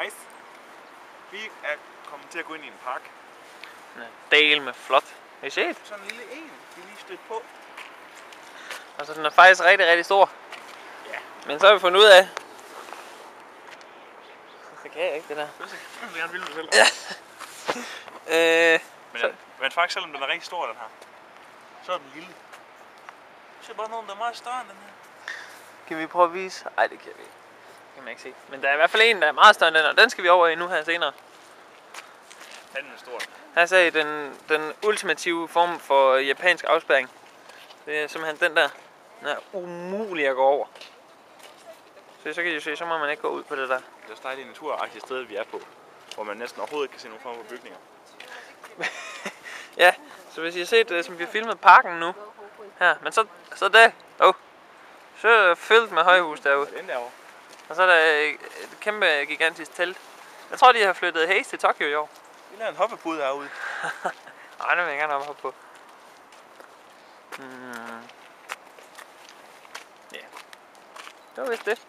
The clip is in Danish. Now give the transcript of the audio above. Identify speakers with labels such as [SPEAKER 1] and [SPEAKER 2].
[SPEAKER 1] Hejs. Vi er kommet til at gå ind i en park.
[SPEAKER 2] Del med flot. Har I set?
[SPEAKER 1] Sådan en lille en, vi lige stødt på.
[SPEAKER 2] Altså den er faktisk rigtig, rigtig stor.
[SPEAKER 1] Ja.
[SPEAKER 2] Men så har vi fundet ud af... Så kan jeg ikke det der.
[SPEAKER 1] Jeg vil gerne ville det selv.
[SPEAKER 2] Ja.
[SPEAKER 1] Men faktisk selvom den er rigtig stor, den her, så er den lille. Så er bare nogen, der er meget større end den her.
[SPEAKER 2] Kan vi prøve at vise? Ej, det kan vi ikke. Det kan man ikke se. Men der er i hvert fald en, der er meget større end den, og den skal vi over i nu her senere.
[SPEAKER 1] Den er stor.
[SPEAKER 2] Her ser I den ultimative form for japansk afspærring. Det er simpelthen den der. Den er umulig at gå over. Så kan I jo se, så må man ikke gå ud på det der.
[SPEAKER 1] Det er også dejligt naturagtigt sted, vi er på. Hvor man næsten overhovedet ikke kan se nogen form for bygninger.
[SPEAKER 2] Ja, så hvis I har set, som vi har filmet parken nu. Her, men så det. Så er det fyldt med højhus derude.
[SPEAKER 1] Den derovre.
[SPEAKER 2] Og så er der et kæmpe gigantisk telt. Jeg tror, de har flyttet Haze til Tokyo i år.
[SPEAKER 1] Vi laver en hoppepude herude.
[SPEAKER 2] Ej, det vil jeg gerne hoppe på. Ja. Det var vist det.